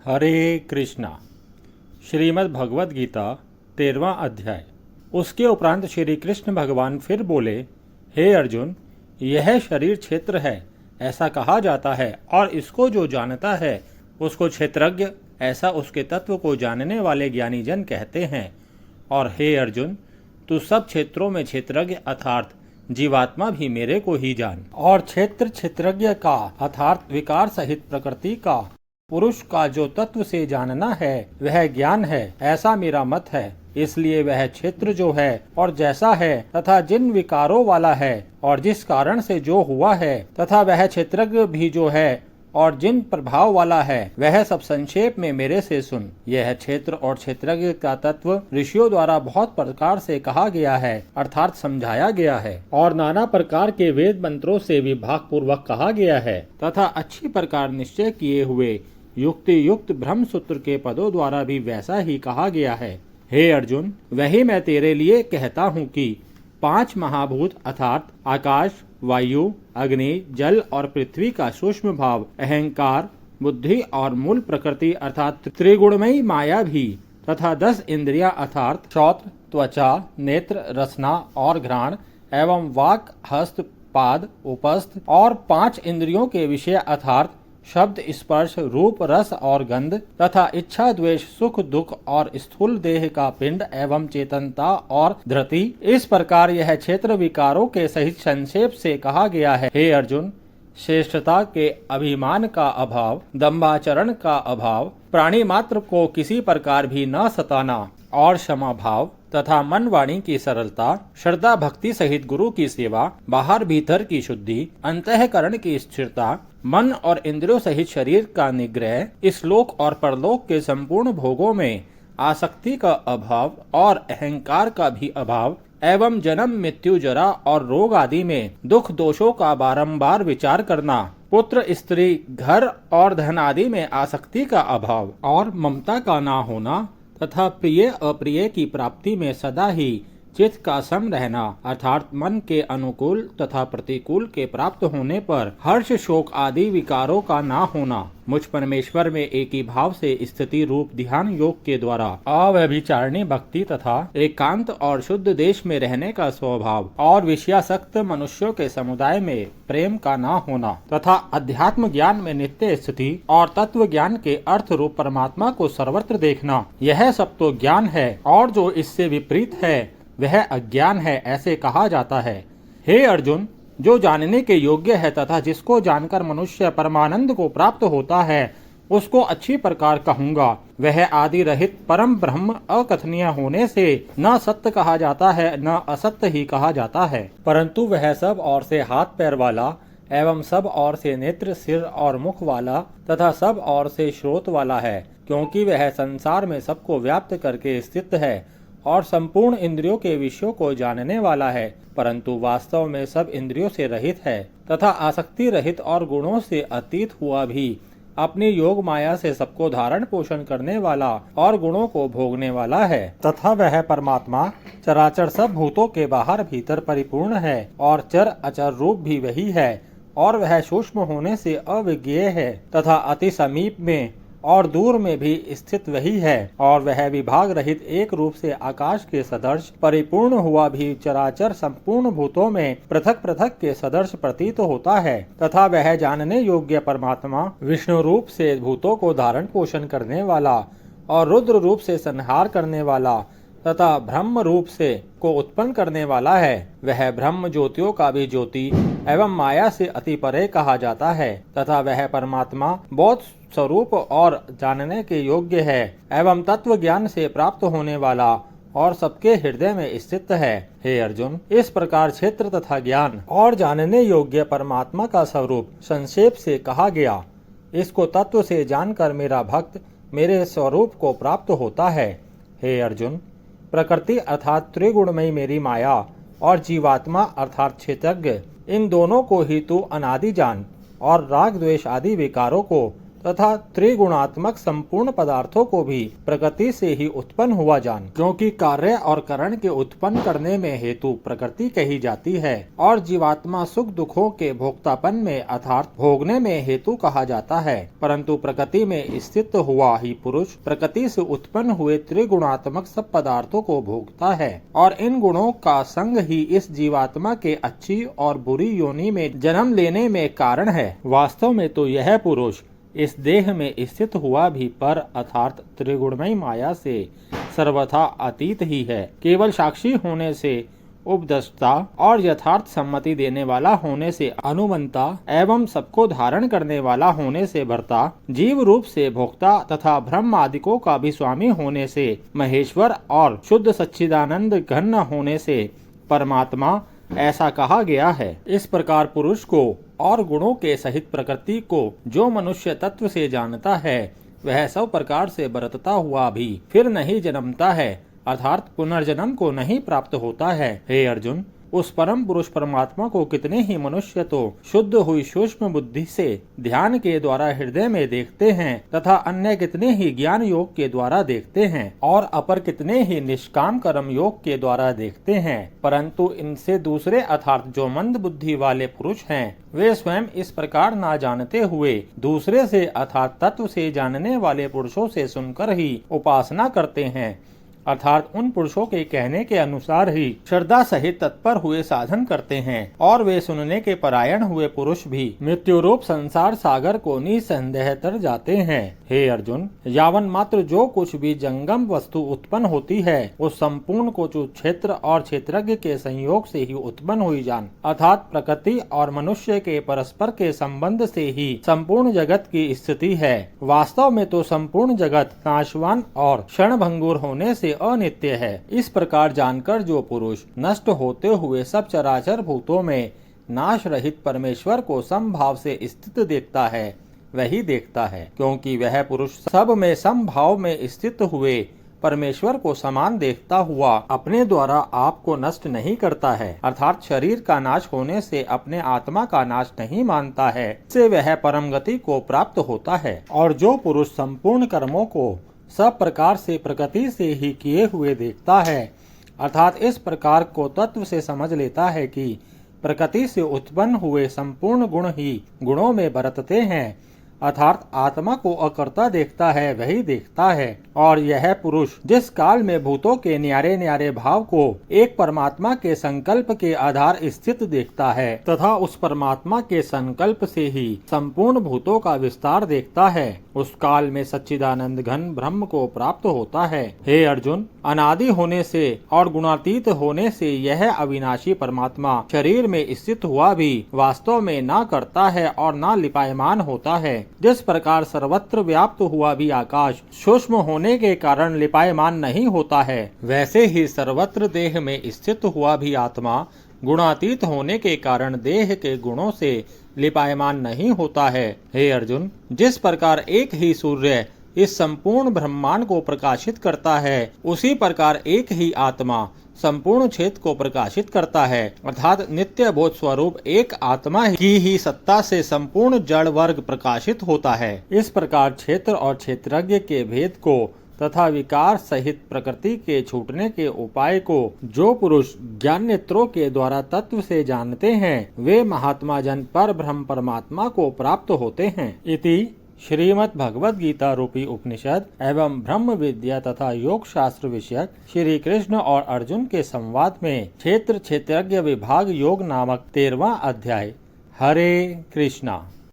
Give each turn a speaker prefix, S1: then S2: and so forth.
S1: हरे कृष्णा। श्रीमद् भगवद गीता 13वां अध्याय। उसके उपरांत श्री कृष्ण भगवान फिर बोले, हे अर्जुन, यह शरीर क्षेत्र है ऐसा कहा जाता है, और इसको जो जानता है उसको क्षेत्रज्ञ ऐसा उसके तत्व को जानने वाले ज्ञानी जन कहते हैं। और हे अर्जुन, तू सब क्षेत्रों में क्षेत्रज्ञ अर्थात जीवात्मा भी मेरे को ही जान। और क्षेत्र क्षेत्रज्ञ का अर्थात विकार सहित प्रकृति का पुरुष का जो तत्व से जानना है वह ज्ञान है, ऐसा मेरा मत है। इसलिए वह क्षेत्र जो है और जैसा है तथा जिन विकारों वाला है और जिस कारण से जो हुआ है, तथा वह क्षेत्रज्ञ भी जो है और जिन प्रभाव वाला है, वह सब संक्षेप में मेरे से सुन। यह क्षेत्र और क्षेत्रज्ञ का तत्व ऋषियों द्वारा बहुत प्रकार से कहा गया है अर्थात समझाया गया है, और नाना प्रकार के वेद मंत्रों से विभाग पूर्वक कहा गया है, तथा अच्छी प्रकार निश्चय किए हुए युक्ति युक्त ब्रह्म सूत्र के पदों द्वारा भी वैसा ही कहा गया है। हे अर्जुन, वही मैं तेरे लिए कहता हूँ कि 5 महाभूत अर्थात आकाश, वायु, अग्नि, जल और पृथ्वी का सूक्ष्म भाव, अहंकार, बुद्धि और मूल प्रकृति अर्थात त्रिगुणमयी माया भी, तथा 10 इंद्रियां अर्थात श्रोत्र, त्वचा, नेत्र, रसना और घ्राण एवं वाक, हस्त, पाद, उपस्थ और 5 इंद्रियों के विषय अर्थात शब्द, स्पर्श, रूप, रस और गंध, तथा इच्छा, द्वेष, सुख, दुख और स्थूल देह का पिंड एवं चेतनता और धृति, इस प्रकार यह क्षेत्र विकारों के सहित संक्षेप से कहा गया है। हे अर्जुन, श्रेष्ठता के अभिमान का अभाव, दंभाचरण का अभाव, प्राणी मात्र को किसी प्रकार भी न सताना और क्षमा भाव तथा मन वाणी की सरलता, श्रद्धा भक्ति सहित गुरु की सेवा, बाहर भीतर की शुद्धि, अंतःकरण की स्थिरता, मन और इंद्रियों सहित शरीर का निग्रह, इस लोक और परलोक के संपूर्ण भोगों में आसक्ति का अभाव और अहंकार का भी अभाव, एवं जन्म, मृत्यु, जरा और रोग आदि में दुख दोषों का बारंबार विचार करना, पुत्र, स्त्री, घर और धन आदि में आसक्ति का अभाव और ममता का ना होना, तथा प्रिय अप्रिय की प्राप्ति में सदा ही चित्त का सम रहना अर्थात मन के अनुकूल तथा प्रतिकूल के प्राप्त होने पर हर्ष, शोक आदि विकारों का ना होना, मुझ परमेश्वर में एक ही भाव से स्थिति रूप ध्यान योग के द्वारा अव्यभिचारिणी भक्ति तथा एकांत और शुद्ध देश में रहने का स्वभाव, और विषयासक्त मनुष्यों के समुदाय में प्रेम का ना होना, तथा अध्यात्म ज्ञान में नित्य स्थिति और तत्व ज्ञान के अर्थ रूप परमात्मा को सर्वत्र देखना, यह सब तो ज्ञान है, और जो इससे विपरीत है वह अज्ञान है ऐसे कहा जाता है। हे अर्जुन, जो जानने के योग्य है तथा जिसको जानकर मनुष्य परमानंद को प्राप्त होता है उसको अच्छी प्रकार कहूँगा। वह आदि रहित परम ब्रह्म अकथनीय होने से न सत्य कहा जाता है न असत्य ही कहा जाता है, परंतु वह सब ओर से हाथ पैर वाला एवं सब ओर से नेत्र, सिर और मुख वाला तथा सब ओर से श्रोत वाला है, क्योंकि वह संसार में सबको व्याप्त करके स्थित है और संपूर्ण इंद्रियों के विषयों को जानने वाला है, परंतु वास्तव में सब इंद्रियों से रहित है तथा आसक्ति रहित और गुणों से अतीत हुआ भी अपनी योग माया से सबको धारण पोषण करने वाला और गुणों को भोगने वाला है, तथा वह परमात्मा चराचर सब भूतों के बाहर भीतर परिपूर्ण है और चर अचर रूप भी वही है, और वह सूक्ष्म होने से अविज्ञेय है तथा अति समीप में और दूर में भी स्थित वही है, और वह विभाग रहित एक रूप से आकाश के सदृश परिपूर्ण हुआ भी चराचर संपूर्ण भूतों में पृथक पृथक के सदृश प्रतीत होता है, तथा वह जानने योग्य परमात्मा विष्णु रूप से भूतों को धारण पोषण करने वाला और रुद्र रूप से संहार करने वाला तथा ब्रह्म रूप से को उत्पन्न करने वाला है। वह ब्रह्म ज्योतियों का भी ज्योति एवं माया से अति परे कहा जाता है, तथा वह परमात्मा बहुत स्वरूप और जानने के योग्य है एवं तत्व ज्ञान से प्राप्त होने वाला और सबके हृदय में स्थित है। हे अर्जुन, इस प्रकार क्षेत्र तथा ज्ञान और जानने योग्य परमात्मा का स्वरूप संक्षेप से कहा गया। इसको तत्व से जानकर मेरा भक्त मेरे स्वरूप को प्राप्त होता है। हे अर्जुन, प्रकृति अर्थात त्रिगुणमयी मेरी माया और जीवात्मा अर्थात क्षेत्रज्ञ, इन दोनों को ही तू अनादि जान, और राग द्वेष आदि विकारों को तथा त्रिगुणात्मक संपूर्ण पदार्थों को भी प्रकृति से ही उत्पन्न हुआ जान, क्योंकि कार्य और करण के उत्पन्न करने में हेतु प्रकृति कही जाती है और जीवात्मा सुख दुखों के भोक्तापन में अर्थात भोगने में हेतु कहा जाता है। परंतु प्रकृति में स्थित हुआ ही पुरुष प्रकृति से उत्पन्न हुए त्रिगुणात्मक सब पदार्थों को भोगता है और इन गुणों का संग ही इस जीवात्मा के अच्छी और बुरी योनि में जन्म लेने में कारण है। वास्तव में तो यह पुरुष इस देह में स्थित हुआ भी पर अर्थात त्रिगुणमयी माया से सर्वथा अतीत ही है। केवल साक्षी होने से उपदष्टा और यथार्थ सम्मति देने वाला होने से अनुमंता एवं सबको धारण करने वाला होने से भर्ता, जीव रूप से भोक्ता तथा ब्रह्म आदिकों का भी स्वामी होने से महेश्वर और शुद्ध सच्चिदानंद घन होने से परमात्मा ऐसा कहा गया है। इस प्रकार पुरुष को और गुणों के सहित प्रकृति को जो मनुष्य तत्व से जानता है वह सब प्रकार से बरतता हुआ भी फिर नहीं जन्मता है अर्थात पुनर्जन्म को नहीं प्राप्त होता है। हे अर्जुन, उस परम पुरुष परमात्मा को कितने ही मनुष्य तो शुद्ध हुई सूक्ष्म बुद्धि से ध्यान के द्वारा हृदय में देखते हैं तथा अन्य कितने ही ज्ञान योग के द्वारा देखते हैं और अपर कितने ही निष्काम कर्म योग के द्वारा देखते हैं। परंतु इनसे दूसरे अर्थात जो मंद बुद्धि वाले पुरुष हैं वे स्वयं इस प्रकार ना जानते हुए दूसरे से अर्थात तत्व से जानने वाले पुरुषों से सुनकर ही उपासना करते हैं अर्थात उन पुरुषों के कहने के अनुसार ही श्रद्धा सहित तत्पर हुए साधन करते हैं और वे सुनने के परायण हुए पुरुष भी मृत्यु रूप संसार सागर को निसंदेह तर जाते हैं। हे अर्जुन, यावन मात्र जो कुछ भी जंगम वस्तु उत्पन्न होती है उस संपूर्ण को क्षेत्र और क्षेत्रज्ञ के संयोग से ही उत्पन्न हुई जान अर्थात प्रकृति और मनुष्य के परस्पर के संबंध से ही संपूर्ण जगत की स्थिति है। वास्तव में तो संपूर्ण जगत नाशवान और क्षणभंगुर होने से अनित्य है। इस प्रकार जानकर जो पुरुष नष्ट होते हुए सब चराचर भूतों में नाश रहित परमेश्वर को समभाव से स्थित देखता है वही देखता है, क्योंकि वह पुरुष सब में समभाव में स्थित हुए परमेश्वर को समान देखता हुआ अपने द्वारा आप को नष्ट नहीं करता है अर्थात शरीर का नाश होने से अपने आत्मा का नाश नहीं मानता है, इससे वह परम गति को प्राप्त होता है। और जो पुरुष संपूर्ण कर्मों को सब प्रकार से प्रकृति से ही किए हुए देखता है अर्थात इस प्रकार को तत्व से समझ लेता है कि प्रकृति से उत्पन्न हुए संपूर्ण गुण ही गुणों में बरतते हैं अर्थात आत्मा को अकर्ता देखता है वही देखता है। और यह पुरुष जिस काल में भूतों के न्यारे न्यारे भाव को एक परमात्मा के संकल्प के आधार स्थित देखता है तथा उस परमात्मा के संकल्प से ही संपूर्ण भूतों का विस्तार देखता है, उस काल में सच्चिदानंद घन ब्रह्म को प्राप्त होता है। हे अर्जुन, अनादि होने से और गुणातीत होने से यह अविनाशी परमात्मा शरीर में स्थित हुआ भी वास्तव में ना करता है और ना लिपायमान होता है। जिस प्रकार सर्वत्र व्याप्त हुआ भी आकाश सूक्ष्म होने के कारण लिपायमान नहीं होता है, वैसे ही सर्वत्र देह में स्थित हुआ भी आत्मा गुणातीत होने के कारण देह के गुणों से लिपायमान नहीं होता है। हे अर्जुन, जिस प्रकार एक ही सूर्य इस संपूर्ण ब्रह्मांड को प्रकाशित करता है, उसी प्रकार एक ही आत्मा संपूर्ण क्षेत्र को प्रकाशित करता है अर्थात नित्य बोध स्वरूप एक आत्मा की ही सत्ता से संपूर्ण जड़ वर्ग प्रकाशित होता है। इस प्रकार क्षेत्र और क्षेत्रज्ञ के भेद को तथा विकार सहित प्रकृति के छूटने के उपाय को जो पुरुष ज्ञान नेत्रों के द्वारा तत्व से जानते हैं वे महात्मा जन पर ब्रह्म परमात्मा को प्राप्त होते हैं। इति श्रीमद् भगवद गीता रूपी उपनिषद एवं ब्रह्म विद्या तथा योग शास्त्र विषयक श्री कृष्ण और अर्जुन के संवाद में क्षेत्र क्षेत्रज्ञ विभाग योग नामक 13वां अध्याय। हरे कृष्णा।